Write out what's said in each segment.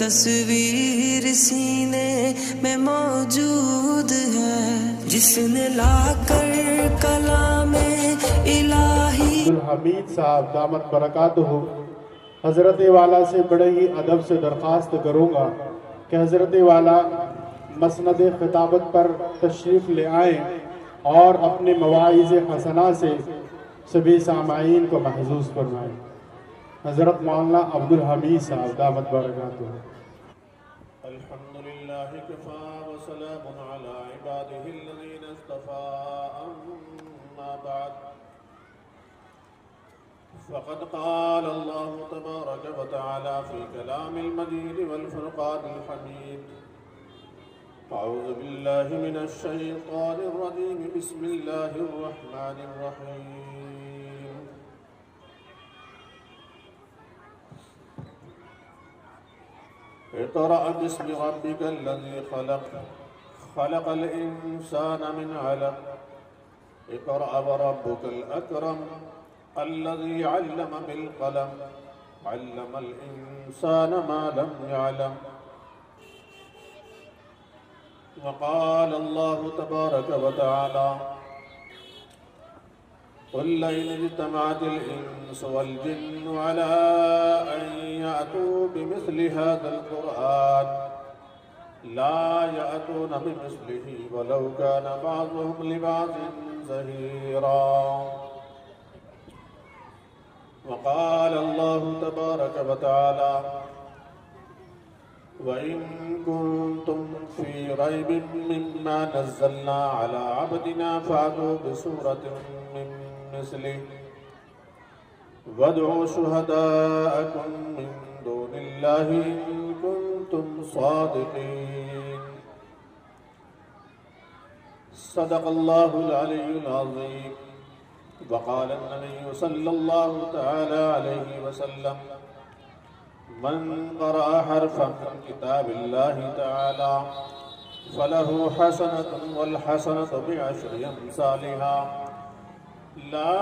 تصویر سینے میں موجود ہے، جس نے لا کر کلام الہی۔ عبدالحمید صاحب دامت برکاتہ، حضرت والا سے بڑے ہی ادب سے درخواست کروں گا کہ حضرت والا مسند خطابت پر تشریف لے آئیں اور اپنے مواعظ حسنہ سے سبھی سامعین کو محظوظ فرمائیں۔ حضرت مولانا عبدالحمید صاحب دامت برکاتہ۔ الحمدللہ کفا وسلام علی عبادہ الذین اصطفیٰ، اما بعد فقد قال اللہ تبارک وتعالی فی کلام المجید والفرقان الحمید۔ اعوذ باللہ من الشیطان الرجیم، بسم اللہ الرحمن الرحیم۔ اقرأ باسم ربك الذي خلق، خلق الإنسان من علق، اقرأ وربك الأكرم الذي علم بالقلم، علم الإنسان ما لم يعلم۔ وقال الله تبارك وتعالى قل لئن اجتمعت الإنس والجن على أن يأتوا بمثل هذا القرآن لا يأتون بمثله ولو كان بعضهم لبعض ظهيرا۔ وقال الله تبارك وتعالى وَإِن كُنتُمْ فِي رَيْبٍ مِّمَّا نَزَّلْنَا عَلَىٰ عَبْدِنَا فَأْتُوا بِسُورَةٍ مِّن مِّثْلِهِ وَادْعُوا شُهَدَاءَكُم مِّن دُونِ اللَّهِ إِن كُنتُمْ صَادِقِينَ۔ صدق اللہ العلی العظیم۔ وقال النبی صلی اللہ تعالی علیہ وسلم من قرأ حرفا من كتاب الله تعالى فله حسنة والحسنة بعشر أمثالها، لا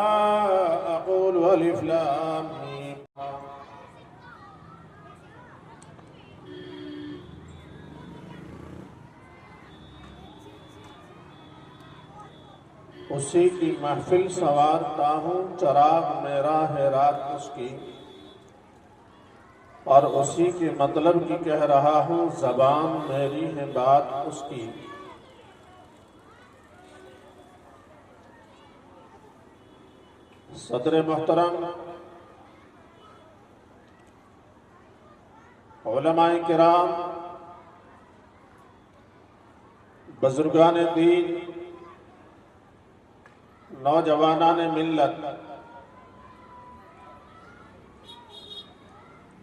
أقول ألف لام ميم۔ اسی کی محفل سوارتا ہوں، چراغ میرا ہے رات اس کی، اور اسی کے مطلب کی کہہ رہا ہوں، زبان میری ہے بات اس کی۔ صدر محترم، علماء کرام، بزرگان دین، نوجوانان ملت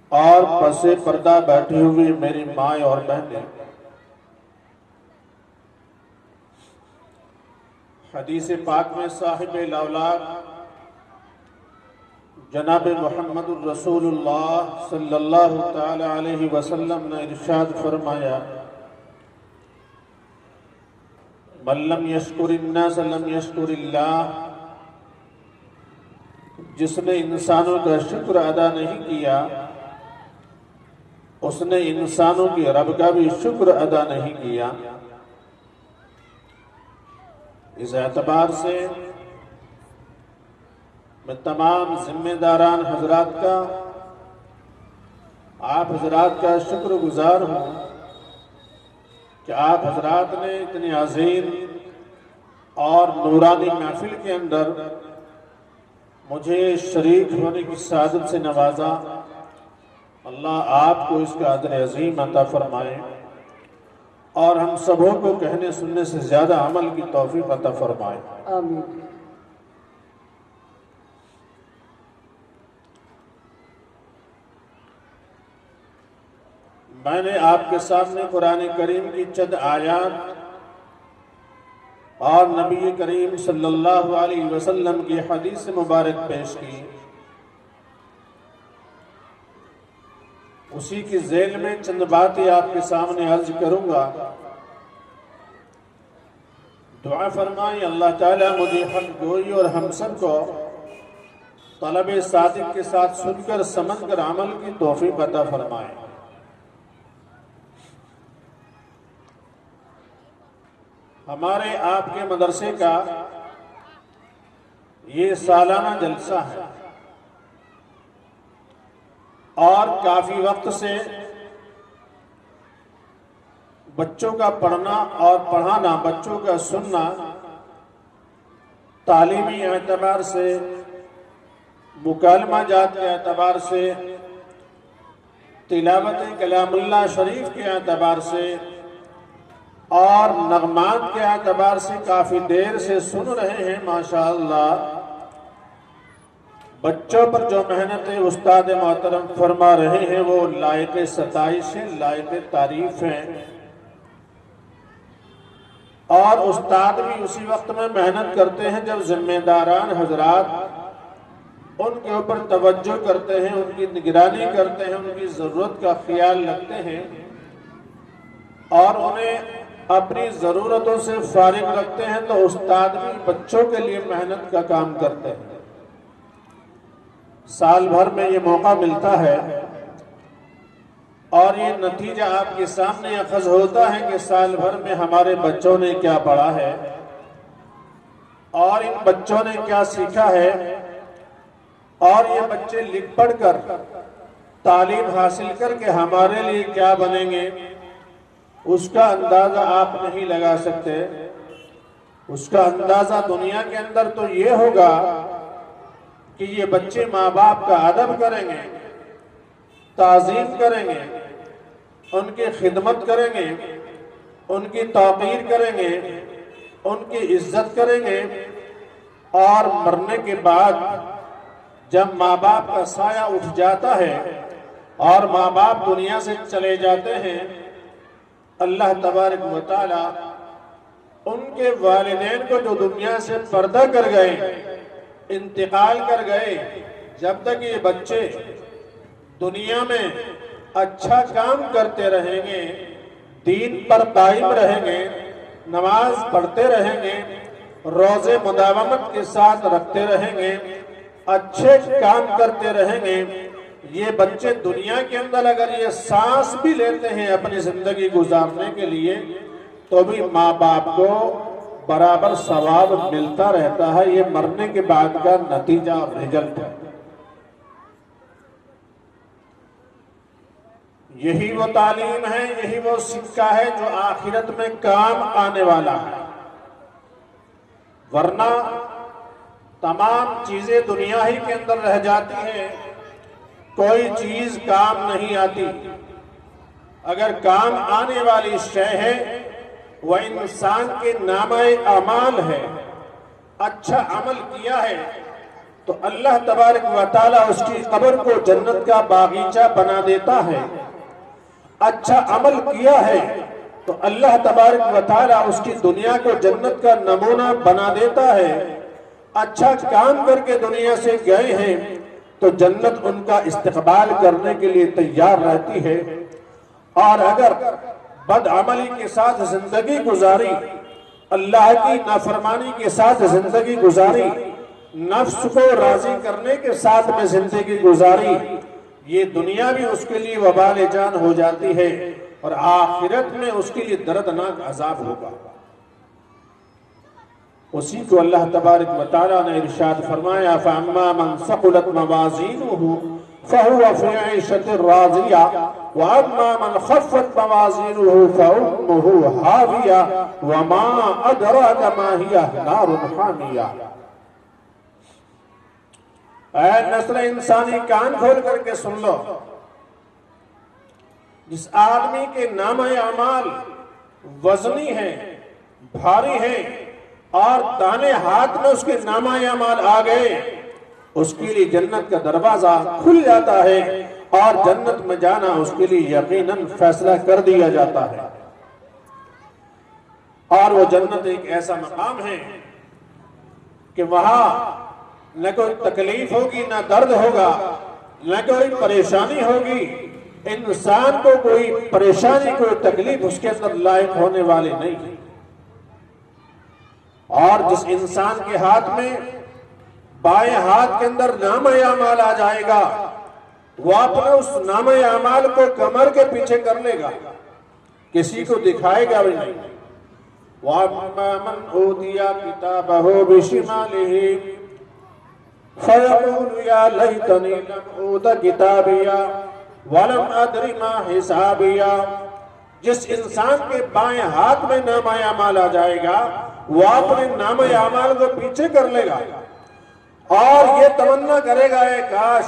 اور پس پردہ بیٹھی ہوئی میری مائیں اور بہنیں، حدیث پاک میں صاحب الاولاق جناب محمد الرسول اللہ صلی اللہ تعالی علیہ وسلم نے ارشاد فرمایا من لم یشکر الناس لم یشکر اللہ، جس نے انسانوں کا شکر ادا نہیں کیا اس نے انسانوں کی رب کا بھی شکر ادا نہیں کیا۔ اس اعتبار سے میں تمام ذمہ داران حضرات کا، آپ حضرات کا شکر گزار ہوں کہ آپ حضرات نے اتنی عظیم اور نورانی محفل کے اندر مجھے شریک ہونے کی سعادت سے نوازا۔ اللہ آپ کو اس کا اجر عظیم عطا فرمائے اور ہم سبوں کو کہنے سننے سے زیادہ عمل کی توفیق عطا فرمائے، آمین۔ میں نے آپ کے سامنے قرآن کریم کی چند آیات اور نبی کریم صلی اللہ علیہ وسلم کی حدیث مبارک پیش کی، اسی کی ذیل میں چند باتیں آپ کے سامنے عرض کروں گا۔ دعا فرمائیں اللہ تعالیٰ مجھے حق گوئی اور ہم سب کو طلب صادق کے ساتھ سن کر سمجھ کر عمل کی توفیق عطا فرمائے۔ ہمارے آپ کے مدرسے کا یہ سالانہ جلسہ ہے اور کافی وقت سے بچوں کا پڑھنا اور پڑھانا، بچوں کا سننا تعلیمی اعتبار سے، مکالمہ جات کے اعتبار سے، تلاوت کلام اللہ شریف کے اعتبار سے اور نغمات کے اعتبار سے کافی دیر سے سن رہے ہیں۔ ماشاءاللہ بچوں پر جو محنت استاد محترم فرما رہے ہیں وہ لائق ستائش ہے، لائق تعریف ہیں، اور استاد بھی اسی وقت میں محنت کرتے ہیں جب ذمہ داران حضرات ان کے اوپر توجہ کرتے ہیں، ان کی نگرانی کرتے ہیں، ان کی ضرورت کا خیال رکھتے ہیں اور انہیں اپنی ضرورتوں سے فارغ رکھتے ہیں، تو استاد بھی بچوں کے لیے محنت کا کام کرتے ہیں۔ سال بھر میں یہ موقع ملتا ہے اور یہ نتیجہ آپ کے سامنے اخذ ہوتا ہے کہ سال بھر میں ہمارے بچوں نے کیا پڑھا ہے اور ان بچوں نے کیا سیکھا ہے، اور یہ بچے لکھ پڑھ کر تعلیم حاصل کر کے ہمارے لیے کیا بنیں گے، اس کا اندازہ آپ نہیں لگا سکتے۔ اس کا اندازہ دنیا کے اندر تو یہ ہوگا کہ یہ بچے ماں باپ کا ادب کریں گے، تعظیم کریں گے، ان کی خدمت کریں گے، ان کی توقیر کریں گے، ان کی عزت کریں گے، اور مرنے کے بعد جب ماں باپ کا سایہ اٹھ جاتا ہے اور ماں باپ دنیا سے چلے جاتے ہیں، اللہ تبارک و تعالی ان کے والدین کو جو دنیا سے پردہ کر گئے، انتقال کر گئے، جب تک یہ بچے دنیا میں اچھا کام کرتے رہیں گے، دین پر قائم رہیں گے، نماز پڑھتے رہیں گے، روزے مداومت کے ساتھ رکھتے رہیں گے، اچھے کام کرتے رہیں گے، یہ بچے دنیا کے اندر اگر یہ سانس بھی لیتے ہیں اپنی زندگی گزارنے کے لیے تو بھی ماں باپ کو برابر ثواب ملتا رہتا ہے۔ یہ مرنے کے بعد کا نتیجہ اور رزلٹ ہے۔ یہی وہ تعلیم ہے، یہی وہ سکہ ہے جو آخرت میں کام آنے والا ہے، ورنہ تمام چیزیں دنیا ہی کے اندر رہ جاتی ہیں، کوئی چیز کام نہیں آتی۔ اگر کام آنے والی شے ہے وہ انسان کے نامہ اعمال ہے، اچھا عمل کیا ہے تو اللہ تبارک و تعالیٰ اس کی قبر کو جنت کا باغیچہ بنا دیتا ہے، اچھا عمل کیا ہے تو اللہ تبارک و تعالیٰ اس کی دنیا کو جنت کا نمونہ بنا دیتا ہے، اچھا کام کر کے دنیا سے گئے ہیں تو جنت ان کا استقبال کرنے کے لیے تیار رہتی ہے، اور اگر بد عملی کے ساتھ زندگی گزاری، اللہ کی نافرمانی کے ساتھ زندگی گزاری، نفس کو راضی کرنے کے ساتھ میں زندگی گزاری، یہ دنیا بھی اس کے لیے وبال جان ہو جاتی ہے اور آخرت میں اس کے لیے دردناک عذاب ہوگا۔ اسی کو اللہ تبارک و تعالیٰ نے ارشاد فرمایا فَأَمَّا مَنْ ثَقُلَتْ مَوَازِينُهُ فَهُوَ فِي عِيشَةٍ رَاضِيَةٍ وَأَمَّا مَنْ خَفَّتْ مَوَازِينُهُ فَأُمُّهُ هَاوِيَةٌ وَمَا أَدْرَاكَ مَا هِيَهْ نَارٌ حَامِيَةٌ۔ اے نسل انسانی کان کھول کر کے سن لو، جس آدمی کے نامہ اعمال وزنی ہیں، بھاری ہیں، اور دانے ہاتھ میں اس کے نامہ اعمال آ گئے، اس کے لیے جنت کا دروازہ کھل جاتا ہے اور جنت میں جانا اس کے لیے یقیناً فیصلہ کر دیا جاتا ہے۔ اور وہ جنت ایک ایسا مقام ہے کہ وہاں نہ کوئی تکلیف ہوگی، نہ درد ہوگا، نہ کوئی پریشانی ہوگی، انسان کو کوئی پریشانی، کوئی تکلیف اس کے اندر لائق ہونے والے نہیں۔ اور جس انسان کے ہاتھ میں بائیں ہاتھ کے اندر نامہ اعمال آ جائے گا، وہ اپنے اس نامہ اعمال کو کمر کے پیچھے کر لے گا، کسی کو دکھائے گا بھی نہیں۔ وَأَمَّا مَنْ أُوتِيَ كِتَابَهُ بِشِمَالِهِ فَيَقُولُ يَا لَيْتَنِي لَمْ أُوتَ كِتَابِيَهْ وَلَمْ أَدْرِ مَا حِسَابِيَهْ۔ جس انسان کے بائیں ہاتھ میں نامہ اعمال آ جائے گا وہ اپنے نامہ اعمال کو پیچھے کر لے گا اور یہ تمنا کرے گا اے کاش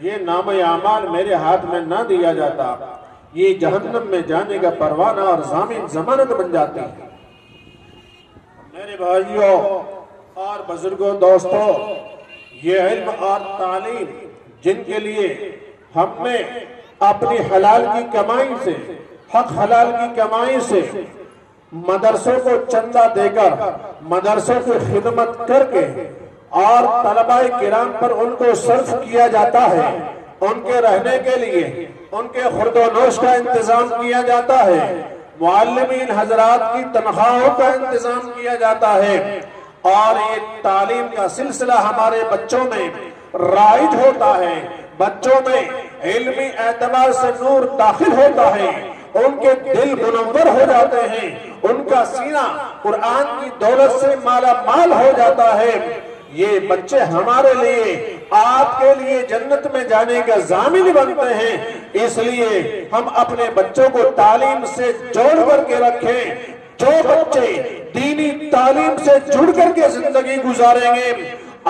یہ نامہ اعمال میرے ہاتھ میں نہ دیا جاتا، یہ جہنم میں جانے کا پروانہ اور ضامن ضمانت بن جاتی ہے۔ میرے بھائیوں اور بزرگوں، دوستوں، یہ علم اور تعلیم جن کے لیے ہم نے اپنی حلال کی کمائی سے، حق حلال کی کمائی سے مدرسوں کو چندہ دے کر، مدرسوں کی خدمت کر کے اور طلباء کرام پر ان کو صرف کیا جاتا ہے، ان کے رہنے کے لیے ان کے خورد و نوش کا انتظام کیا جاتا ہے، معلمین حضرات کی تنخواہوں کا انتظام کیا جاتا ہے، اور یہ تعلیم کا سلسلہ ہمارے بچوں میں رائج ہوتا ہے، بچوں میں علمی اعتبار سے نور داخل ہوتا ہے، ان کے دل منور ہو جاتے ہیں، ان کا سینہ قرآن کی دولت سے مالا مال ہو جاتا ہے۔ یہ بچے ہمارے لیے، آپ کے لیے جنت میں جانے کا ضامن بنتے ہیں، اس لیے ہم اپنے بچوں کو تعلیم سے جوڑ کر کے رکھیں۔ جو بچے دینی تعلیم سے جڑ کر کے زندگی گزاریں گے،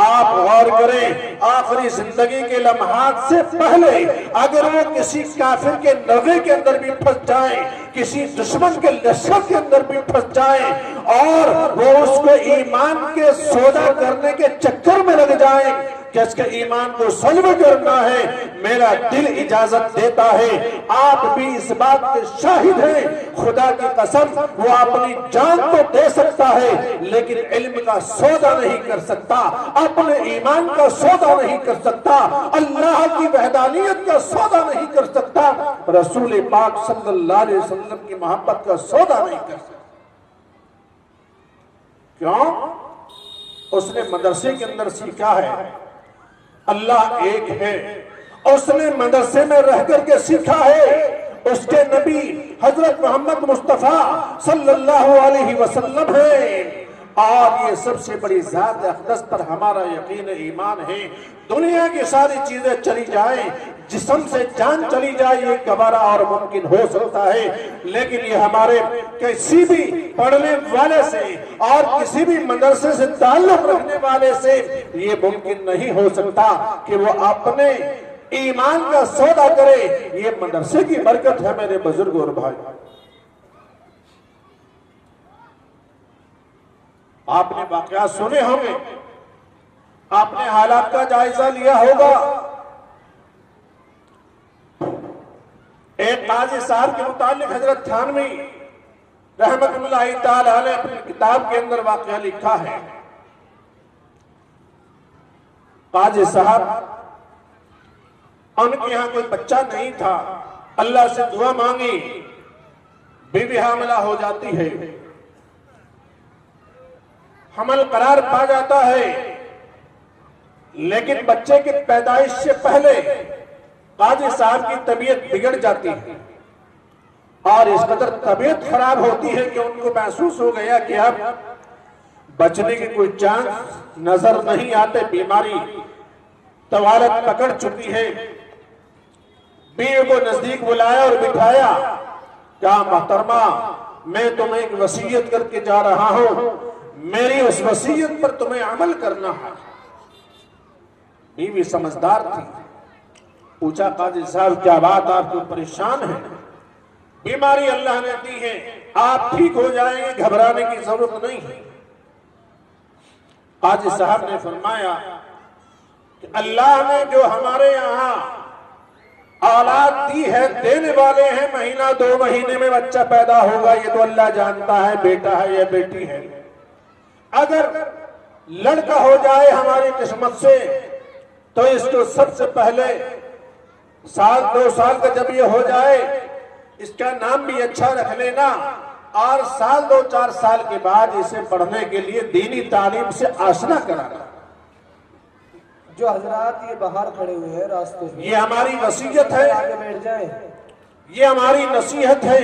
آپ غور کریں آخری زندگی کے لمحات سے پہلے اگر وہ کسی کافر کے نغے کے اندر بھی پھنس جائیں، کسی دشمن کے لشکر کے اندر بھی پھنس جائیں اور وہ اس کو ایمان کے سودا کرنے کے چکر میں لگ جائیں کہ اس کے ایمان کو سلب کرنا ہے، میرا دل اجازت دیتا ہے، آپ بھی اس بات کے شاہد ہیں، خدا کی قسم وہ اپنی جان تو دے سکتا ہے لیکن علم کا سودا نہیں کر سکتا، اپنے ایمان کا سودا نہیں کر سکتا، اللہ کی وحدانیت کا سودا نہیں کر سکتا، رسول پاک صلی اللہ علیہ وسلم کی محبت کا سودا نہیں کر سکتا۔ کیوں؟ اس نے مدرسے کے اندر سیکھا ہے اللہ ایک ہے، اس نے مدرسے میں رہ کر کے سیکھا ہے اس کے نبی حضرت محمد مصطفیٰ صلی اللہ علیہ وسلم ہے، اور یہ سب سے بڑی ذات اقدس پر ہمارا یقین ایمان ہے۔ دنیا کی ساری چیزیں چلی جائیں، جسم سے جان چلی جائے، یہ گوارا اور ممکن ہو سکتا ہے، لیکن یہ ہمارے کسی بھی پڑھنے والے سے اور کسی بھی مدرسے سے تعلق رکھنے والے سے یہ ممکن نہیں ہو سکتا کہ وہ اپنے ایمان کا سودا کرے۔ یہ مدرسے کی برکت ہے میرے بزرگ اور بھائی۔ آپ نے واقعات سنے ہوں گے، آپ نے حالات کا جائزہ لیا ہوگا۔ ایک قاضی صاحب کے متعلق حضرت تھانوی رحمت اللہ تعالی علیہ اپنی کتاب کے اندر واقعہ لکھا ہے۔ قاضی صاحب ان کے یہاں کوئی بچہ نہیں تھا، اللہ سے دعا مانگی، بیوی حاملہ ہو جاتی ہے، حمل قرار پا جاتا ہے، لیکن بچے کی پیدائش سے پہلے قاضی صاحب کی طبیعت بگڑ جاتی ہے اور اس قدر طبیعت خراب ہوتی ہے کہ ان کو محسوس ہو گیا کہ اب بچنے کی کوئی چانس نظر نہیں آتے، بیماری طوالت پکڑ چکی ہے۔ بیوی کو نزدیک بلایا اور بٹھایا، کہا محترمہ میں تمہیں ایک وصیت کر کے جا رہا ہوں، میری اس وصیت پر تمہیں عمل کرنا ہے۔ بیوی سمجھدار تھی، پوچھا قاضی صاحب کیا بات، آپ کو پریشان ہے؟ بیماری اللہ نے دی ہے، آپ ٹھیک ہو جائیں گے، گھبرانے کی ضرورت نہیں ہے۔ قاضی صاحب نے فرمایا کہ اللہ نے جو ہمارے یہاں اولاد دی ہے، دینے والے ہیں، مہینہ 2 مہینے میں بچہ پیدا ہوگا، یہ تو اللہ جانتا ہے بیٹا ہے یا بیٹی ہے۔ اگر لڑکا ہو جائے ہماری قسمت سے تو اس کو سب سے پہلے 1-2 سال کا جب یہ ہو جائے اس کا نام بھی اچھا رکھ لینا، اور 2-4 سال کے بعد اسے پڑھنے کے لیے دینی تعلیم سے آشنا کرانا۔ جو حضرات یہ باہر کھڑے ہوئے ہیں راستے میں، یہ ہماری وصیت ہے، آگے بیٹھ جائیں، یہ ہماری نصیحت ہے۔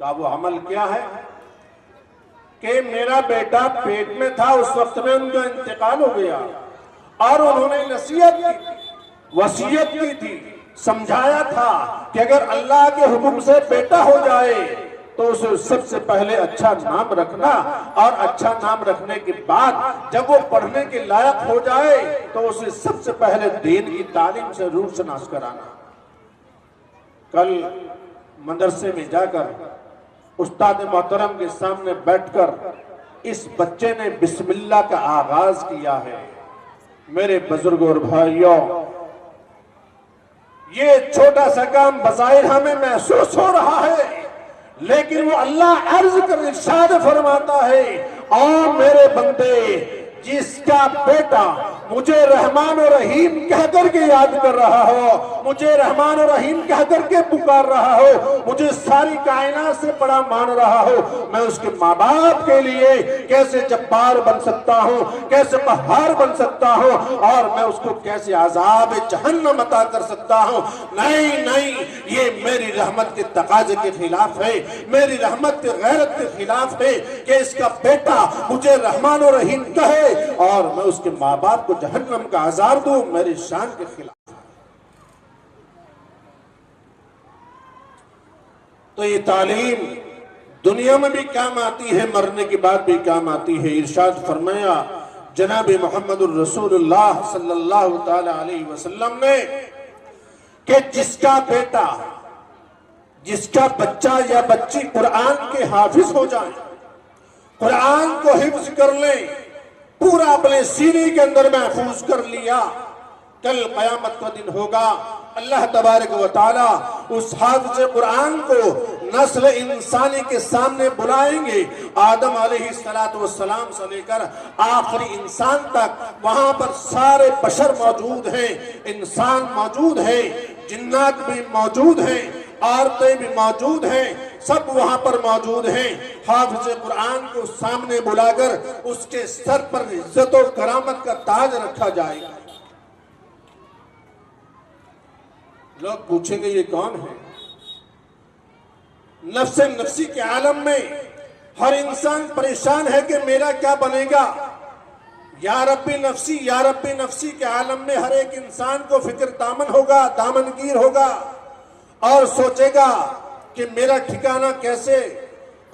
کہا وہ عمل کیا ہے؟ کہ میرا بیٹا پیٹ میں تھا اس وقت میں ان کا انتقال ہو گیا اور انہوں نے نصیحت کی، وصیت کی تھی، سمجھایا تھا کہ اگر اللہ کے حکم سے بیٹا ہو جائے تو اسے سب سے پہلے اچھا نام رکھنا، اور اچھا نام رکھنے کے بعد جب وہ پڑھنے کے لائق ہو جائے تو اسے سب سے پہلے دین کی تعلیم سے روشناس کرانا۔ کل مدرسے میں جا کر استاد محترم کے سامنے بیٹھ کر اس بچے نے بسم اللہ کا آغاز کیا ہے۔ میرے بزرگوں اور بھائیوں، یہ چھوٹا سا کام بظاہر ہمیں محسوس ہو رہا ہے، لیکن وہ اللہ عرض کر ارشاد فرماتا ہے، اور میرے بندے جس کا بیٹا مجھے رحمان و رحیم کہہ کر کے یاد کر رہا ہو، مجھے رحمان و رحیم کہہ کر کے پکار رہا ہو، مجھے ساری کائنات سے بڑا مان رہا ہو، میں اس کے ماں باپ کے لیے کیسے جبار بن سکتا ہوں، کیسے قہار بن سکتا ہوں، اور میں اس کو کیسے عذاب جہنم عطا کر سکتا ہوں؟ نہیں نہیں، یہ میری رحمت کے تقاضے کے خلاف ہے، میری رحمت کے غیرت کے خلاف ہے کہ اس کا بیٹا مجھے رحمان و رحیم کہے اور میں اس کے ماں باپ کو جہنم کا عذاب دوں، میری شان کے خلاف۔ تو یہ تعلیم دنیا میں بھی کام آتی ہے، مرنے کے بعد بھی کام آتی ہے۔ ارشاد فرمایا جناب محمد الرسول اللہ صلی اللہ تعالی علیہ وسلم نے کہ جس کا بیٹا، جس کا بچہ یا بچی قرآن کے حافظ ہو جائیں، قرآن کو حفظ کر لیں، پورا اپنے سینے کے اندر محفوظ کر لیا، کل قیامت کا دن ہوگا، اللہ تبارک و تعالی اس حافظ قرآن کو نسل انسانی کے سامنے بلائیں گے، آدم علیہ السلام سے لے کر آخری انسان تک، وہاں پر سارے بشر موجود ہیں، انسان موجود ہیں، جنات بھی موجود ہیں، عورتیں بھی موجود ہیں، سب وہاں پر موجود ہیں۔ حافظ قرآن کو سامنے بلا کر اس کے سر پر عزت و کرامت کا تاج رکھا جائے گا۔ لوگ پوچھیں گے یہ کون ہے؟ نفس نفسی کے عالم میں ہر انسان پریشان ہے کہ میرا کیا بنے گا۔ یا ربی نفسی، یا ربی نفسی کے عالم میں ہر ایک انسان کو فکر دامن ہوگا، دامن گیر ہوگا، اور سوچے گا کہ میرا ٹھکانہ کیسے،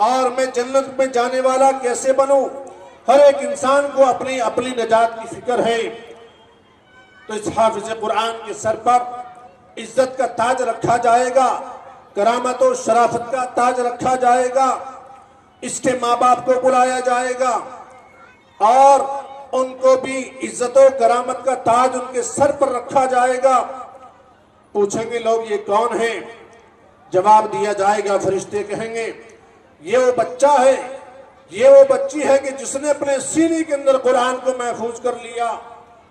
اور میں جنت میں جانے والا کیسے بنوں۔ ہر ایک انسان کو اپنی اپنی نجات کی فکر ہے۔ تو اس حافظ قرآن کے سر پر عزت کا تاج رکھا جائے گا، کرامت و شرافت کا تاج رکھا جائے گا، اس کے ماں باپ کو بلایا جائے گا، اور ان کو بھی عزت و کرامت کا تاج ان کے سر پر رکھا جائے گا۔ پوچھیں گے لوگ یہ کون ہے؟ جواب دیا جائے گا، فرشتے کہیں گے یہ وہ بچہ ہے، یہ وہ بچی ہے کہ جس نے اپنے سینے کے اندر قرآن کو محفوظ کر لیا۔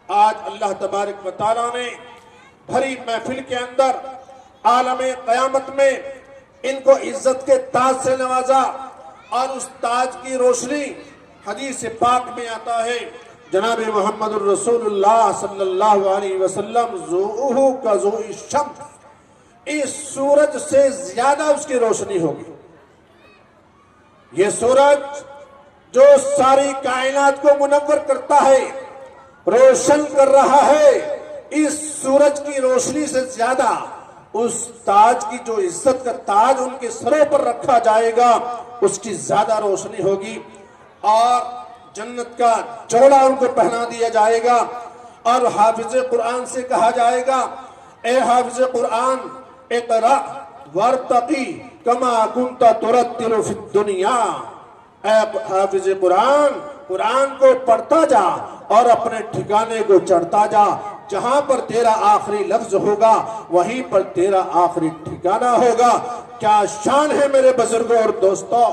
آج اللہ تبارک و تعالیٰ نے بھری محفل کے اندر عالم قیامت میں ان کو عزت کے تاج سے نوازا، اور اس تاج کی روشنی حدیث پاک میں آتا ہے، جناب محمد الرسول اللہ صلی اللہ علیہ وسلم ضوءہ کا ضوء الشمس، اس سورج سے زیادہ اس کی روشنی ہوگی۔ یہ سورج جو ساری کائنات کو منور کرتا ہے، روشن کر رہا ہے، اس سورج کی روشنی سے زیادہ اس تاج کی جو عزت کا تاج ان کے سروں پر رکھا جائے گا، اس کی زیادہ روشنی ہوگی، اور جنت کا جوڑا ان کو پہنا دیا جائے گا، اور حافظ قرآن سے کہا جائے گا اے حافظ قرآن اقرأ وارتقی کما کنت ترتل فی الدنیا، اے حافظ قرآن، قرآن کو پڑھتا جا اور اپنے ٹھکانے کو چڑھتا جا، جہاں پر تیرا آخری لفظ ہوگا وہیں پر تیرا آخری ٹھکانہ ہوگا۔ کیا شان ہے میرے بزرگوں اور دوستوں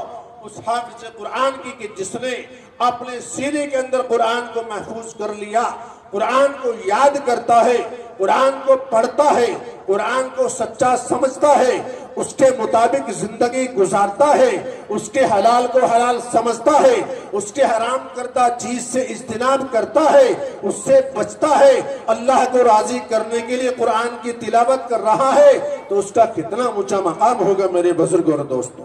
اس حافظ قرآن کی کہ جس نے اپنے سینے کے اندر قرآن کو محفوظ کر لیا، قرآن کو یاد کرتا ہے، قرآن کو پڑھتا ہے، قرآن کو سچا سمجھتا ہے، اس کے مطابق زندگی گزارتا ہے، اس کے حلال کو حلال سمجھتا ہے، اس کے حرام کردہ چیز سے اجتناب کرتا ہے، اس سے بچتا ہے، اللہ کو راضی کرنے کے لیے قرآن کی تلاوت کر رہا ہے، تو اس کا کتنا اونچا مقام ہوگا میرے بزرگوں اور دوستوں۔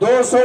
200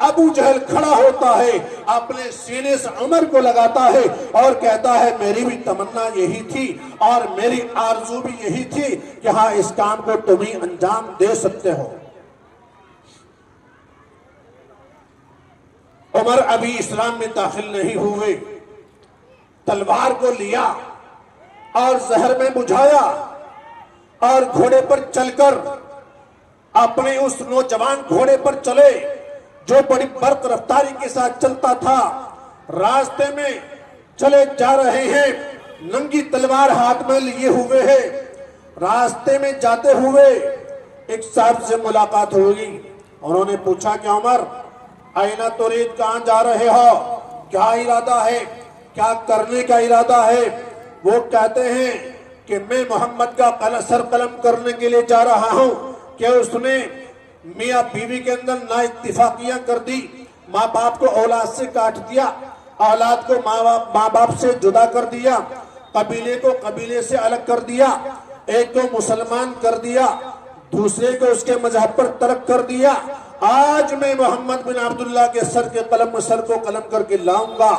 ابو جہل کھڑا ہوتا ہے، اپنے سینے سے عمر کو لگاتا ہے اور کہتا ہے میری بھی تمنا یہی تھی اور میری آرزو بھی یہی تھی کہ ہاں اس کام کو تم ہی انجام دے سکتے ہو۔ عمر ابھی اسلام میں داخل نہیں ہوئے، تلوار کو لیا اور زہر میں بجھایا اور گھوڑے پر چل کر اپنے اس نوجوان گھوڑے پر چلے جو بڑی برق رفتاری کے ساتھ چلتا تھا۔ راستے میں چلے جا رہے ہیں، ننگی تلوار ہاتھ میں لیے ہوئے ہیں۔ راستے میں جاتے ہوئے ایک صاحب سے ملاقات ہوگی، انہوں نے پوچھا کہ عمر آئینہ ترید کہاں جا رہے ہو، کیا ارادہ ہے، کیا کرنے کا ارادہ ہے؟ وہ کہتے ہیں کہ میں محمد کا سر قلم کرنے کے لیے جا رہا ہوں کہ اس نے میاں بیوی کے اندر نا اتفاقیاں کر دی، ماں باپ کو اولاد سے کاٹ دیا، اولاد کو ماں باپ سے جدا کر دیا، قبیلے کو قبیلے سے الگ کر دیا، ایک کو مسلمان کر دیا، دوسرے کو اس کے مذہب پر ترک کر دیا۔ آج میں محمد بن عبداللہ کے سر کو قلم کر کے لاؤں گا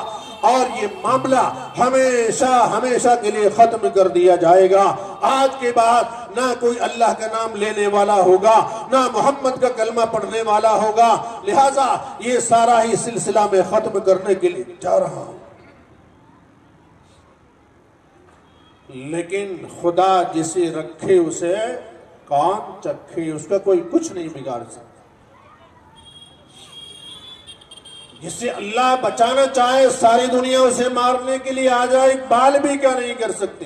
اور یہ معاملہ ہمیشہ کے لیے ختم کر دیا جائے گا۔ آج کے بعد نہ کوئی اللہ کا نام لینے والا ہوگا، نہ محمد کا کلمہ پڑھنے والا ہوگا، لہٰذا یہ سارا ہی سلسلہ میں ختم کرنے کے لیے جا رہا ہوں۔ لیکن خدا جسے رکھے اسے کون چکھے، اس کا کوئی کچھ نہیں بگاڑ سکتا۔ جسے اللہ بچانا چاہے ساری دنیا اسے مارنے کے لیے آ جائے، اقبال بھی کیا نہیں کر سکتے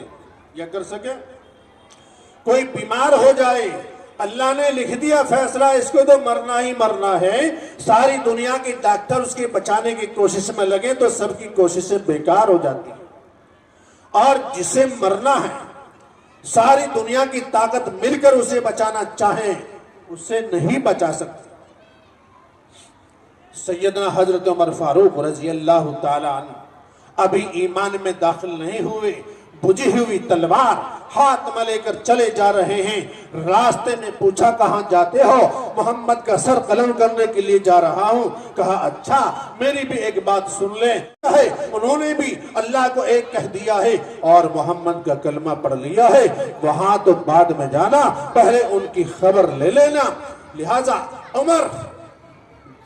یا کر سکے؟ کوئی بیمار ہو جائے، اللہ نے لکھ دیا فیصلہ اس کو تو مرنا ہی مرنا ہے، ساری دنیا کے ڈاکٹر اس کے بچانے کی کوشش میں لگے تو سب کی کوششیں بیکار ہو جاتی ہیں۔ اور جسے مرنا ہے ساری دنیا کی طاقت مل کر اسے بچانا چاہیں، اسے نہیں بچا سکتے۔ سیدنا حضرت عمر فاروق رضی اللہ تعالیٰ عنہ ابھی ایمان میں داخل نہیں ہوئے، بجھی ہوئی تلوار ہاتھ میں لے کر چلے جا رہے ہیں۔ راستے میں پوچھا کہاں جاتے ہو؟ محمد کا سر قلم کرنے کے لیے جا رہا ہوں۔ کہا اچھا میری بھی ایک بات سن لیں، انہوں نے بھی اللہ کو ایک کہہ دیا ہے اور محمد کا کلمہ پڑھ لیا ہے، وہاں تو بعد میں جانا، پہلے ان کی خبر لے لینا۔ لہٰذا عمر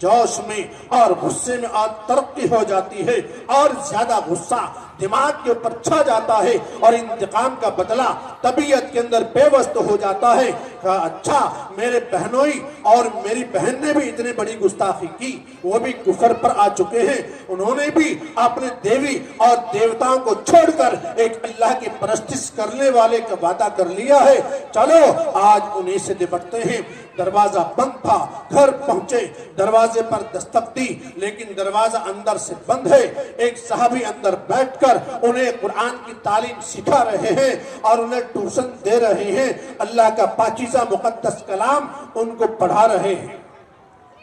جوش میں اور غصے میں اور ترقی ہو جاتی ہے اور زیادہ غصہ دماغ کے اوپر چھا جاتا ہے اور انتقام کا بدلہ طبیعت کے اندر پیوست ہو جاتا ہے۔ کہا اچھا میرے بہنوئی اور میری بہن نے بھی اتنی بڑی گستاخی کی، وہ بھی کفر پر آ چکے ہیں، انہوں نے بھی اپنے دیوی اور دیوتاؤں کو چھوڑ کر ایک اللہ کی پرستش کرنے والے کا وعدہ کر لیا ہے، چلو آج انہیں سے نپٹتے ہیں۔ دروازہ بند تھا، گھر پہنچے، دروازے پر دستک دی لیکن دروازہ اندر سے بند ہے۔ ایک صحابی اندر بیٹھ کر انہیں قرآن کی تعلیم سکھا رہے ہیں اور انہیں ٹیوشن دے رہے ہیں، اللہ کا پاکیزہ مقدس کلام ان کو پڑھا رہے ہیں۔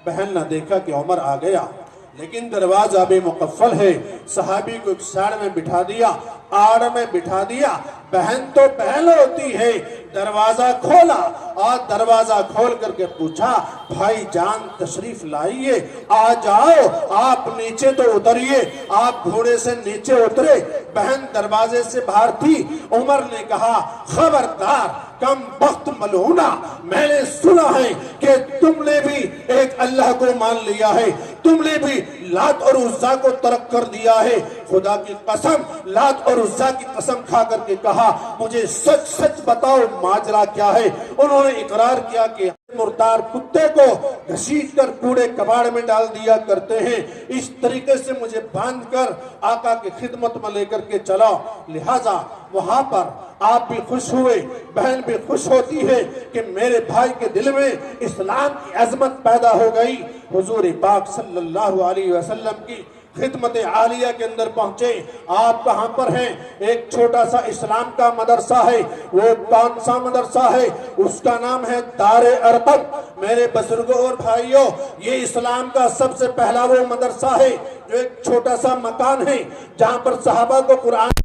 بہن نے دیکھا کہ عمر آ گیا لیکن دروازہ بھی مقفل ہے، صحابی کو ایک سائڈ میں بٹھا دیا، آڑ میں بٹھا دیا۔ بہن تو بہن ہوتی ہے، دروازہ کھولا اور دروازہ کھول کر کے پوچھا بھائی جان تشریف لائیے، آ جاؤ، آپ نیچے تو اتریے۔ آپ گھوڑے سے نیچے اترے، بہن دروازے سے باہر تھی۔ عمر نے کہا خبردار کم بخت ملعونہ، میں نے سنا ہے کہ تم نے بھی ایک اللہ کو مان لیا ہے، تم نے بھی لات اور عزا کو ترک کر دیا ہے۔ خدا کی قسم، لات اور عزا کی قسم کھا کر کے کہا مجھے سچ سچ بتاؤ ماجرا کیا ہے۔ انہوں نے اقرار کیا کہ مردار کتے کو گھسیٹ کر کوڑے کباڑ میں ڈال دیا کرتے ہیں، اس طریقے سے مجھے باندھ کر آقا کی خدمت میں لے کر کے چلا۔ لہٰذا وہاں پر آپ بھی خوش ہوئے، بہن بھی خوش ہوتی ہے کہ میرے بھائی کے دل میں اسلام کی عظمت پیدا ہو گئی۔ حضور پاک صلی اللہ علیہ وسلم کی خدمت عالیہ کے اندر پہنچے۔ آپ کہاں پر ہیں؟ ایک چھوٹا سا اسلام کا مدرسہ ہے، وہ کون سا مدرسہ ہے؟ اس کا نام ہے دار ارقم۔ میرے بزرگوں اور بھائیوں، یہ اسلام کا سب سے پہلا وہ مدرسہ ہے جو ایک چھوٹا سا مکان ہے جہاں پر صحابہ کو قرآن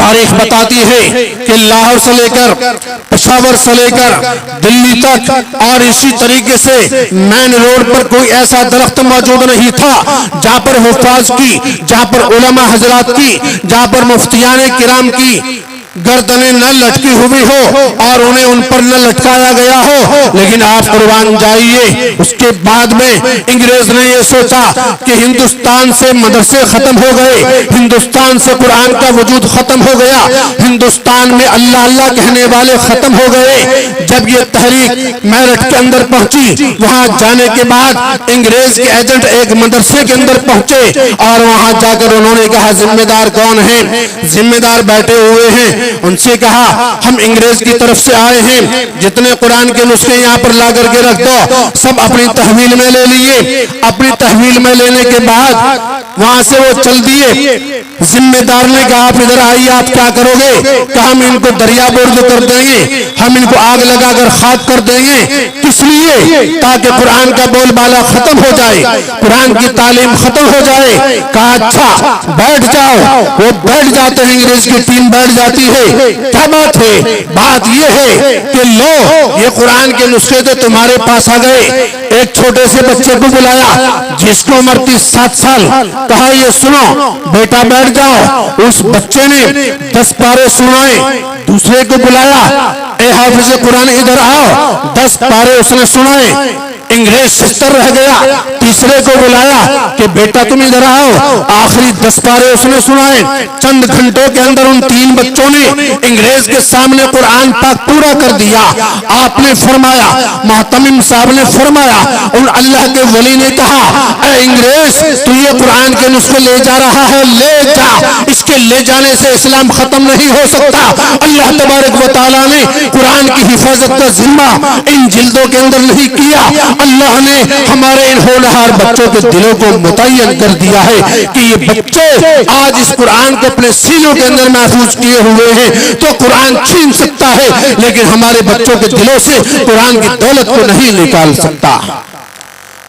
تاریخ بتاتی ہے کہ لاہور سے لے کر پشاور سے لے کر دلی تک اور اسی طریقے سے مین روڈ پر کوئی ایسا درخت موجود نہیں تھا جہاں پر حفاظ کی، جہاں پر علماء حضرات کی، جہاں پر مفتیان کرام کی گردنیں نہ لٹکی ہوئی ہو اور انہیں ان پر نہ لٹکایا گیا ہو۔ لیکن آپ قربان جائیے، اس کے بعد میں انگریز نے یہ سوچا کہ ہندوستان سے مدرسے ختم ہو گئے، ہندوستان سے قرآن کا وجود ختم ہو گیا، ہندوستان میں اللہ اللہ کہنے والے ختم ہو گئے۔ جب یہ تحریک میرٹھ کے اندر پہنچی، وہاں جانے کے بعد انگریز کے ایجنٹ ایک مدرسے کے اندر پہنچے اور وہاں جا کر انہوں نے کہا ذمہ دار کون ہیں؟ ذمہ دار بیٹھے ہوئے ہیں۔ ان سے کہا ہم انگریز کی طرف سے آئے ہیں، جتنے قرآن کے نسخے یہاں پر لا کر کے رکھ دو، سب اپنی تحویل میں لے لیے۔ اپنی تحویل میں لینے کے بعد وہاں سے وہ چل دیے۔ ذمہ دار نے کہا آپ ادھر آئیے، آپ کیا کرو گے؟ کہ ہم ان کو دریا برد کر دیں گے، ہم ان کو آگ لگا کر خاک کر دیں گے۔ کس لیے؟ تاکہ قرآن کا بول بالا ختم ہو جائے، قرآن کی تعلیم ختم ہو جائے۔ کہا اچھا بیٹھ جاؤ۔ وہ بیٹھ جاتے ہیں، انگریز کی ٹیم بیٹھ جاتی ہے۔ کیا بات ہے؟ بات یہ ہے کہ لو یہ قرآن کے نسخے تو تمہارے پاس آ گئے۔ ایک چھوٹے سے بچے کو بلایا جس کو عمر 7 سال، کہا یہ سنو بیٹا بیٹھ جاؤ۔ اس بچے نے 10 پارے سنائے۔ دوسرے کو بلایا، اے حافظ قرآن ادھر آؤ، 10 پارے اس نے سنائے۔ انگریز شستر رہ گیا۔ تیسرے کو بلایا کہ بیٹا تم ادھر آؤ، آخری 10 پارے اس نے سنائے۔ چند گھنٹوں کے اندر ان 3 بچوں نے انگریز کے سامنے قرآن پاک پورا کر دیا۔ آپ نے فرمایا، محتمم صاحب نے فرمایا، ان اللہ کے ولی نے کہا اے انگریز تو یہ قرآن کے نسخے لے جا رہا ہے، لے جا، اس کے لے جانے سے اسلام ختم نہیں ہو سکتا۔ اللہ تبارک و تعالیٰ نے قرآن کی حفاظت کا ذمہ ان جلدوں کے اندر نہیں کیا، اللہ نے ہمارے ان ہونہار بچوں کے دلوں کو متعین کر دیا ہے کہ یہ بچے آج اس قرآن کو اپنے سینوں کے اندر محفوظ کیے ہوئے ہیں۔ تو قرآن چھین سکتا ہے لیکن ہمارے بچوں کے دلوں سے قرآن کی دولت کو نہیں نکال سکتا۔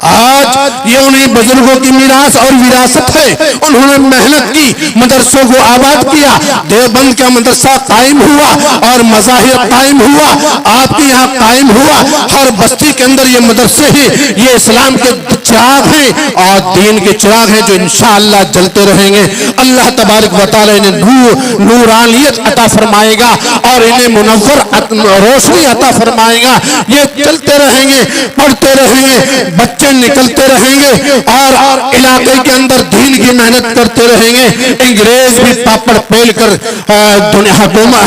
آج یہ انہیں بزرگوں کی میراث اور وراثت ہے، انہوں نے محنت کی، مدرسوں کو آباد کیا، دیوبند کا مدرسہ قائم ہوا اور مظاہر قائم ہوا، آپ کے یہاں قائم ہوا۔ ہر بستی کے اندر یہ مدرسے ہیں، یہ اسلام کے چراغ ہیں اور دین کے چراغ ہیں جو انشاءاللہ جلتے رہیں گے۔ اللہ تبارک و تعالی انہیں نورانیت عطا فرمائے گا اور انہیں منور روشنی عطا فرمائے گا۔ یہ چلتے رہیں گے، پڑھتے رہیں گے، بچے نکلتے رہیں گے اور علاقے کے اندر دین کی محنت کرتے رہیں گے۔ انگریز بھی پاپڑ پیل کر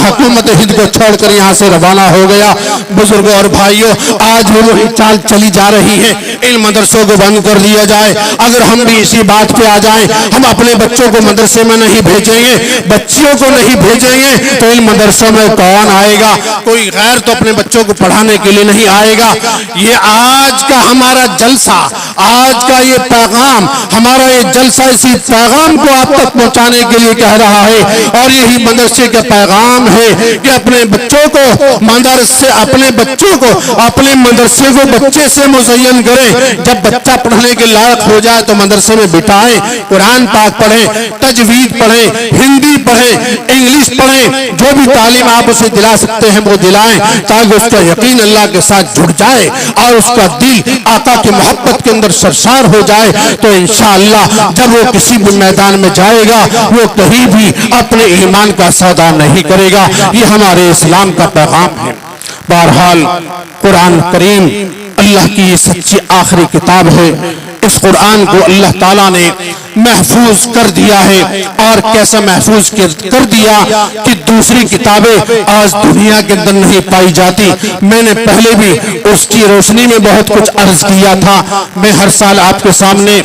حکومت ہند کو چھوڑ کر یہاں سے روانہ ہو گیا۔ بزرگوں اور بھائیوں، آج بھی وہی چال چلی جا رہی ہے، ان مدرسوں کو بند کر دیا جائے۔ اگر ہم بھی اسی بات پہ آ جائیں، ہم اپنے بچوں کو مدرسے میں نہیں بھیجیں گے، بچیوں کو نہیں بھیجیں گے تو ان مدرسوں میں کون آئے گا؟ کوئی غیر تو اپنے بچوں کو پڑھانے کے لیے نہیں آئے گا۔ یہ آج کا ہمارا جلسہ، آج کا یہ پیغام، ہمارا یہ جلسہ اسی پیغام کو آپ تک پہنچانے کے لیے کہہ رہا ہے اور یہی مدرسے کا پیغام ہے کہ اپنے بچوں کو مدرسے، اپنے بچوں کو اپنے مدرسے کو بچے سے مزین کریں۔ جب بچہ پڑھنے کے لائق ہو جائے تو مدرسے میں بٹھائیں، قرآن پاک پڑھیں، تجوید پڑھیں، ہندی پڑھیں، انگلش پڑھیں، جو بھی تعلیم آپ اسے دلا سکتے ہیں وہ دلائیں تاکہ اس کا یقین اللہ کے ساتھ جڑ جائے اور اس کا دل آقا کی محبت کے اندر سرشار ہو جائے۔ تو انشاءاللہ جب وہ کسی بھی میدان میں جائے گا وہ کہیں بھی اپنے ایمان کا سودا نہیں کرے گا۔ یہ ہمارے اسلام کا پیغام ہے۔ بہرحال قرآن کریم اللہ کی یہ سچی آخری کتاب ہے۔ اس قرآن کو اللہ تعالیٰ نے محفوظ کر دیا ہے اور کیسا محفوظ کر دیا کہ دوسری کتابیں آج دنیا کے اندر نہیں پائی جاتی۔ میں نے پہلے بھی اس کی روشنی میں بہت کچھ عرض کیا تھا۔ میں ہر سال آپ کے سامنے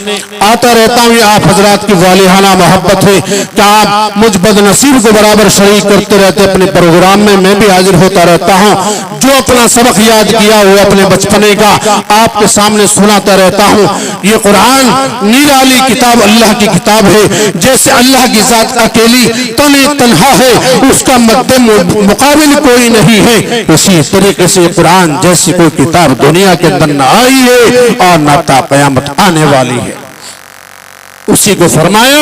آتا رہتا ہوں، یہ آپ حضرات کی والہانہ محبت ہے کہ آپ مجھ بد نصیب کو برابر شریک کرتے رہتے اپنے پروگرام میں، میں بھی حاضر ہوتا رہتا ہوں۔ جو اپنا سبق یاد کیا وہ اپنے بچپنے کا آپ کے سامنے سناتا رہتا ہوں۔ یہ قرآن نرالی کتاب اللہ کی کتاب ہے، جیسے اللہ کی ذات اکیلی تنہا ہے، اس کا مد مقابل کوئی نہیں ہے، اسی طریقے سے قرآن جیسی کوئی کتاب دنیا کے اندر نہ آئی ہے اور نہ تا قیامت آنے والی ہے۔ اسی کو فرمایا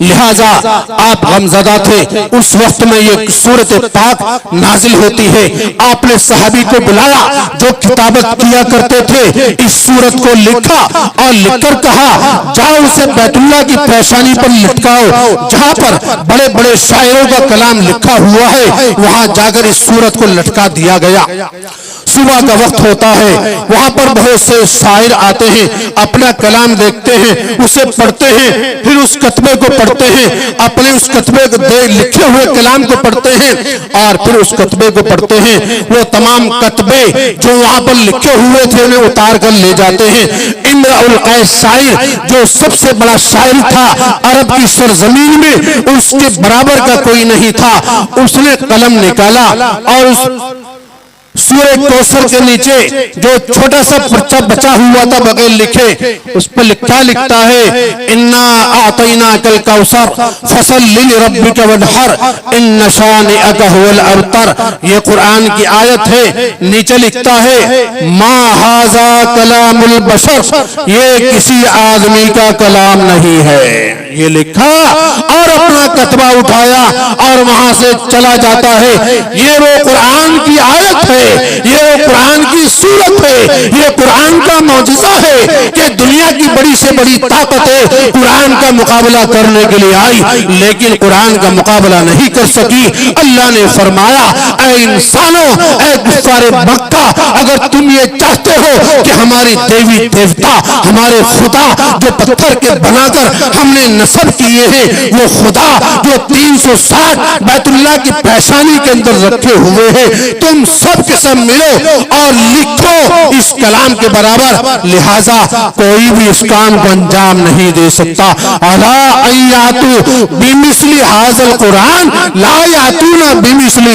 لہذا آپ غمزدہ تھے. اس وقت میں یہ سورت پاک نازل ہوتی ہے. آپ نے صحابی کو بلایا جو کتابت کیا کرتے تھے, اس سورت کو لکھا اور لکھ کر کہا جاؤ اسے بیت اللہ کی پیشانی پر لٹکاؤ, جہاں پر بڑے بڑے شاعروں کا کلام لکھا ہوا ہے وہاں جا کر اس سورت کو لٹکا دیا گیا. صبح کا وقت ہوتا ہے, وہاں پر بہت سے شاعر آتے ہیں, اپنا کلام دیکھتے ہیں, اسے پڑھتے ہیں, پھر اس کتبے کو پڑھتے ہیں, اپنے اس کتبے کو لکھے ہوئے کلام کو پڑھتے ہیں اور پھر اس کتبے کو پڑھتے ہیں. وہ تمام کتبے جو وہاں پر لکھے ہوئے تھے انہیں اتار کر لے جاتے ہیں. امرؤ القیس شاعر جو سب سے بڑا شاعر تھا عرب کی سرزمین میں, اس کے برابر کا کوئی نہیں تھا, اس نے قلم نکالا اور اس سورہ کوثر کے نیچے جو چھوٹا سا پرچہ بچا ہوا تھا بغیر لکھے, اس پر لکھتا ہے انا اعطیناک الکوثر فصل لربک وانحر ان شانئک ھو الابتر. یہ قرآن کی آیت ہے. نیچے لکھتا ہے ما ھذا کلام البشر, یہ کسی آدمی کا کلام نہیں ہے. یہ لکھا اور اپنا کتبہ اٹھایا اور وہاں سے چلا جاتا ہے. یہ وہ قرآن کی آیت ہے, یہ قرآن کی صورت ہے, یہ قرآن کا معجزہ ہے کہ دنیا کی بڑی سے بڑی طاقتیں قرآن کا مقابلہ کرنے کے لیے آئی لیکن قرآن کا مقابلہ نہیں کر سکی. اللہ نے فرمایا اے انسانوں, اے کفار مکہ, اگر تم یہ چاہتے ہو کہ ہماری دیوی دیوتا, ہمارے خدا جو پتھر کے بنا کر ہم نے نصب کیے ہیں, وہ خدا جو 360 بیت اللہ کی پیشانی کے اندر رکھے ہوئے ہیں, تم سب کے سب ملو اور لکھو اس کلام کے برابر, لہذا کوئی بھی اس کام کو انجام نہیں دے سکتا. الا ان یاتوا بمثل ھذا القرآن لا یاتون بمثلہ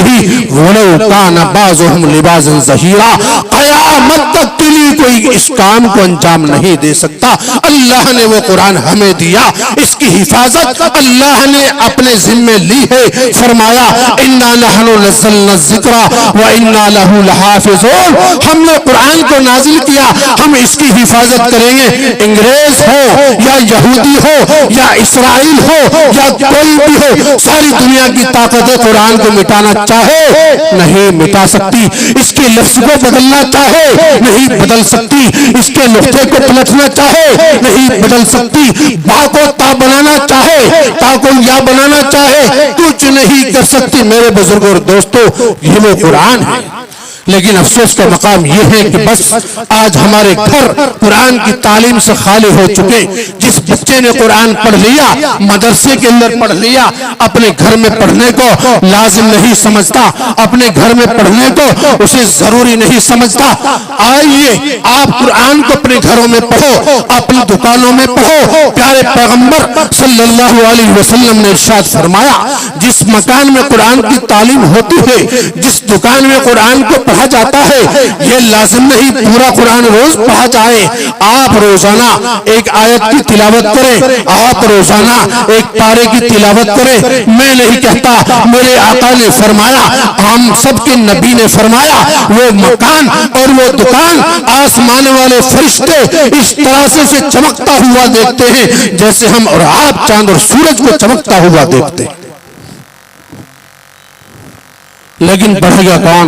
ولو کان بعضهم لبعض ظہیرا. قیامت تک کے لیے کوئی اس کام کو انجام نہیں دے سکتا. اللہ نے وہ قرآن ہمیں دیا, اس کی حفاظت اللہ نے اپنے ذمے لی ہے. فرمایا انا نحن نزلنا الذکر وانا لہ لحافظون, ہم نے قرآن کو نازل کیا, ہم اس کی حفاظت کریں گے. انگریز ہو یا یہودی ہو یا اسرائیل ہو یا کوئی بھی ہو, ساری دنیا کی طاقتیں قرآن کو مٹانا چاہے نہیں مٹا سکتی, اس کے لفظ کو بدلنا چاہے نہیں بدل سکتی, اس کے نقطے کو پلٹنا چاہے نہیں بدل سکتی, با کو تا بنانا چاہے تا کو یا بنانا چاہے کچھ نہیں کر سکتی. میرے بزرگوں اور دوستو, یہ وہ قرآن ہے. لیکن افسوس کا مقام یہ ہے کہ بس آج ہمارے گھر قرآن کی تعلیم سے خالی ہو چکے. جس بچے نے قرآن پڑھ لیا, مدرسے کے اندر پڑھ لیا, اپنے گھر میں پڑھنے کو لازم نہیں سمجھتا, اپنے گھر میں پڑھنے کو اسے ضروری نہیں سمجھتا. آئیے آپ قرآن کو اپنے گھروں میں پڑھو, اپنی دکانوں میں پڑھو. پیارے پیغمبر صلی اللہ علیہ وسلم نے ارشاد فرمایا جس مکان میں قرآن کی تعلیم ہوتی ہے, جس دکان میں قرآن کو پڑھا جاتا ہے, یہ لازم نہیں پورا قرآن روز پڑھا جائے. آپ روزانہ ایک آیت کی تلاوت کریں, آپ روزانہ ایک پارے کی تلاوت کریں. میں نہیں کہتا, میرے آقا نے فرمایا, ہم سب کے نبی نے فرمایا, وہ مکان اور وہ دکان آسمان والے فرشتے اس طرح سے چمکتا ہوا دیکھتے ہیں جیسے ہم اور آپ چاند اور سورج کو چمکتا ہوا دیکھتے ہیں. لیکن پڑھے گا کون؟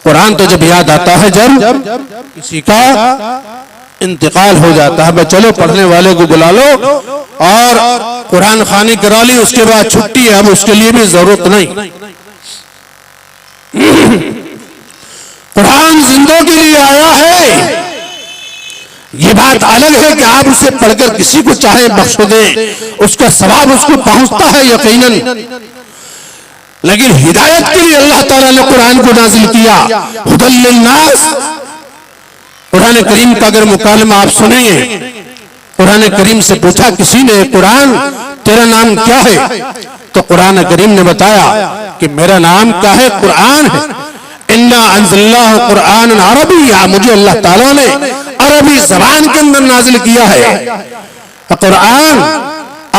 قرآن تو جب یاد آتا ہے جب کسی کا انتقال ہو جاتا ہے. چلو پڑھنے والے کو بلا لو اور قرآن خوانی کرا لی, اس کے بعد چھٹی ہے, اب اس کے لیے بھی ضرورت نہیں. قرآن زندوں کے لیے آیا ہے. یہ بات الگ ہے کہ آپ اسے پڑھ کر کسی کو چاہے بخش دیں, اس کا ثواب اس کو پہنچتا ہے یقیناً, لیکن ہدایت کے لیے اللہ تعالیٰ نے قرآن کو نازل کیا. ھدی للناس. قرآن کریم کا اگر مکالمہ آپ سنیں گے, قرآن کریم سے پوچھا کسی نے قرآن تیرا نام کیا ہے, تو قرآن کریم نے بتایا کہ میرا نام کیا ہے, قرآن ہے. انا انزلناہ قرآن عربی, مجھے اللہ تعالیٰ نے عربی زبان کے اندر نازل کیا ہے. قرآن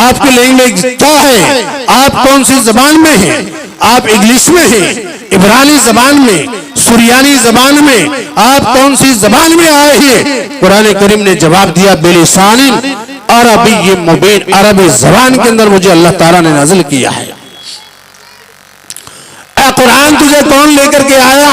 آپ کی لینگویج کیا ہے, آپ کون سی زبان میں ہیں, آپ انگلش میں ہیں, عبرانی زبان میں, سریانی زبان میں, آپ کون سی زبان میں آئے ہیں؟ قرآن کریم نے جواب دیا بلسان عربی مبین، عربی زبان کے اندر مجھے اللہ تعالیٰ نے نازل کیا ہے۔ اے قرآن تجھے کون لے کر کے آیا؟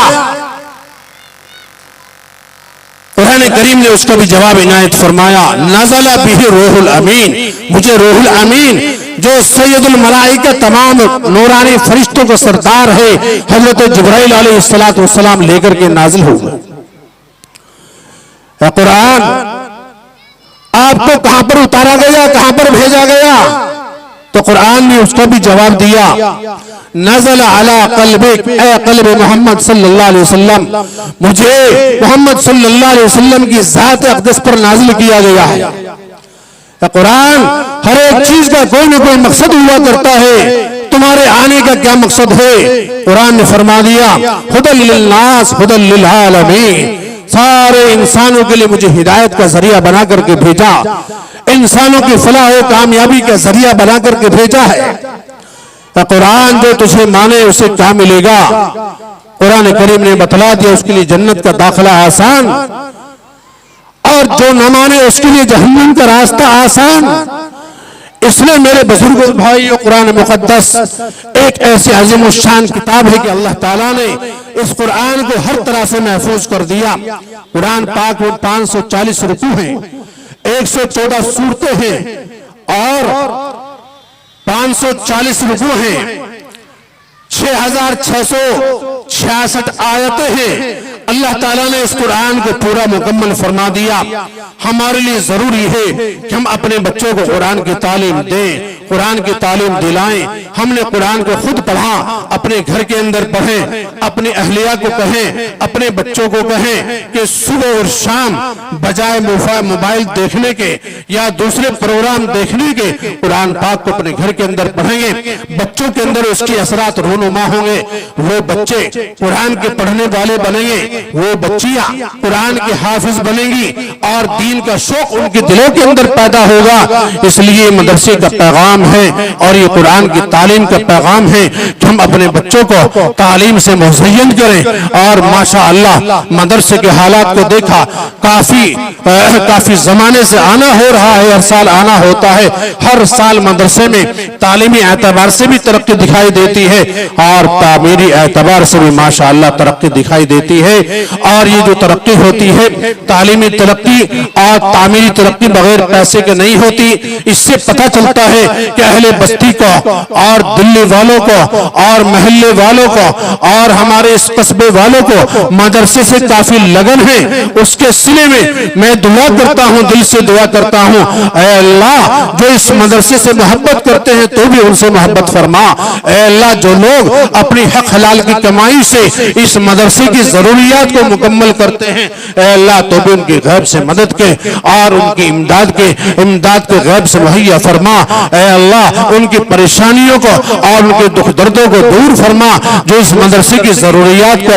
قرآن کریم نے اس کا بھی جواب عنایت فرمایا، نزل بہ روح الامین، مجھے روح الامین جو سید الملائکہ تمام نورانی فرشتوں کا سردار ہے حضرت جبرائیل علیہ السلام لے کر کے نازل ہوئے۔ اے قرآن آپ کو کہاں پر اتارا گیا، کہاں پر بھیجا گیا؟ تو قرآن نے اس کا بھی جواب دیا، نزل علی قلبک، اے قلب محمد صلی اللہ علیہ وسلم، مجھے محمد صلی اللہ علیہ وسلم کی ذات اقدس پر نازل کیا گیا ہے۔ اے قرآن ہر ایک چیز کا کوئی نہ کوئی مقصد ہوا کرتا ہے، تمہارے آنے کا کیا مقصد ہے؟ قرآن نے فرما دیا، ہدی للناس ہدی للعالمین، سارے انسانوں کے لیے مجھے ہدایت کا ذریعہ بنا کر کے بھیجا، انسانوں کی فلاح و کامیابی کا ذریعہ بنا کر کے بھیجا ہے۔ قرآن جو تجھے مانے اسے کیا ملے گا؟ قرآن کریم نے بتلا دیا اس کے لیے جنت کا داخلہ آسان، اور جو نہ مانے اس کے لیے جہنم کا راستہ آسان۔ اس لیے میرے بزرگوں بھائیو، قرآن مقدس ایک ایسی عظیم الشان کتاب ہے کہ اللہ تعالیٰ نے اس قرآن کو ہر طرح سے محفوظ کر دیا۔ قرآن پاک میں 540 رکوع ہیں، 114 سورتیں ہیں اور 540 رکوع ہیں، 6666 آیتیں ہیں۔ اللہ تعالیٰ نے اس قرآن کو پورا مکمل فرما دیا۔ ہمارے لیے ضروری ہے کہ ہم اپنے بچوں کو قرآن کی تعلیم دیں، قرآن کی تعلیم دلائیں۔ ہم نے قرآن کو خود پڑھا، اپنے گھر کے اندر پڑھیں، اپنی اہلیہ کو کہیں، اپنے بچوں کو کہیں کہ صبح اور شام بجائے موبائل دیکھنے کے یا دوسرے پروگرام دیکھنے کے قرآن پاک کو اپنے گھر کے اندر پڑھیں گے، بچوں کے اندر اس کی اثرات رونما ہوں گے، وہ بچے قرآن کے پڑھنے والے بنیں گے، وہ بچیاں قرآن کے حافظ بنیں گی اور دین کا شوق ان کے دلوں کے اندر پیدا ہوگا۔ اس لیے مدرسے کا پیغام ہے اور یہ قرآن کی تعلیم کا پیغام ہے کہ ہم اپنے بچوں کو تعلیم سے مزین کریں۔ اور ماشاءاللہ مدرسے کے حالات کو دیکھا، کافی زمانے سے آنا ہو رہا ہے، ہر سال آنا ہوتا ہے، ہر سال مدرسے میں تعلیمی اعتبار سے بھی ترقی دکھائی دیتی ہے اور تعمیری اعتبار سے بھی ماشاءاللہ ترقی دکھائی دیتی ہے۔ اور یہ جو ترقی ہوتی ہے، تعلیمی ترقی اور تعمیری ترقی بغیر پیسے کے نہیں ہوتی۔ اس سے پتہ چلتا ہے کہ اہل بستی کو اور دلی والوں کو اور محلے والوں کو اور ہمارے اس قصبے والوں کو مدرسے سے کافی لگن ہے۔ اس کے سلے میں میں دعا کرتا ہوں، دل سے دعا کرتا ہوں، اے اللہ جو اس مدرسے سے محبت کرتے ہیں تو بھی ان سے محبت فرما۔ اے اللہ جو لوگ اپنی حق حلال کی کمائی سے اس مدرسے کی ضروریات کو مکمل کرتے ہیں، اے اللہ تو بھی ان کی غیب سے مدد کے اور ان کی امداد کے غیب سے مہیا فرما۔ اے اللہ ان کی پریشانیوں کو اور ان کے دکھ دردوں کو دور فرما۔ جو اس مدرسے کی ضروریات کو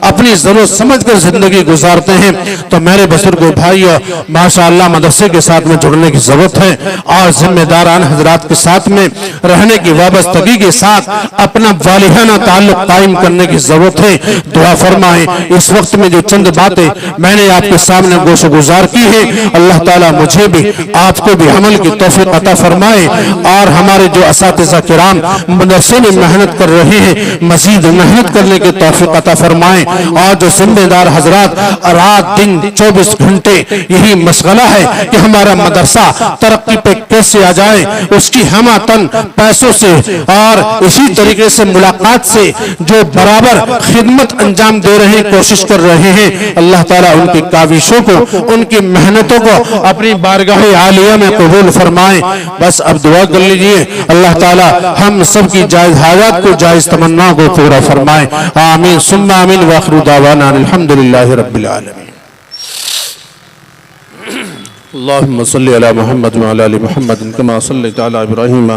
اپنی ضرورت سمجھ کر زندگی گزارتے ہیں، تو میرے بزرگوں بھائیو ماشاءاللہ مدرسے کے ساتھ میں جڑنے کی ضرورت ہے اور ذمہ داران حضرات کے ساتھ میں رہنے کی وابستگی کے ساتھ اپنا والہانہ تعلق قائم کرنے کی ضرورت ہے۔ دعا فرمائیں۔ اس وقت میں جو چند باتیں میں نے آپ کے سامنے گوش گزار کی ہیں، اللہ تعالیٰ مجھے بھی آپ کو بھی عمل کی توفیق عطا فرمائے اور ہمارے جو اساتذہ کرام مدرسے میں محنت کر رہے ہیں مزید محنت کرنے کی توفیق عطا فرمائیں، اور جو ذمہ دار حضرات رات دن 24 گھنٹے یہی مشغلہ ہے کہ ہمارا مدرسہ ترقی پہ کیسے آ جائے، اس کی ہمہ تن پیسوں سے اور اسی طریقے سے ملاقات سے جو برابر خدمت انجام دے رہے ہیں، کوشش کر رہے ہیں، اللہ تعالیٰ ان کی کاوشوں کو، ان کی محنتوں کو اپنی بارگاہ عالیہ میں قبول فرمائیں۔ بس اب دعا کر لیجئے اللہ تعالیٰ ہم سب کی جائز حاجات کو، جائز تمنا کو پورا فرمائیں۔ آمین ثم آمین وآخر دعوانا الحمدللہ رب العالمین۔ اللهم صل على محمد وعلى آل محمد كما صليت على إبراهيم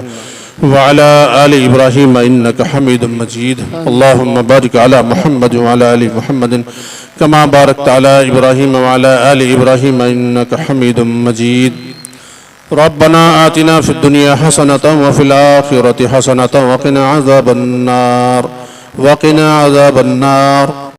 وعلى آل إبراهيم إنك حميد مجيد. اللهم بارك على محمد وعلى آل محمد كما باركت على إبراهيم وعلى آل إبراهيم إنك حميد مجيد. ربنا آتنا في الدنيا حسنة وفي الآخرة حسنة وقنا عذاب النار.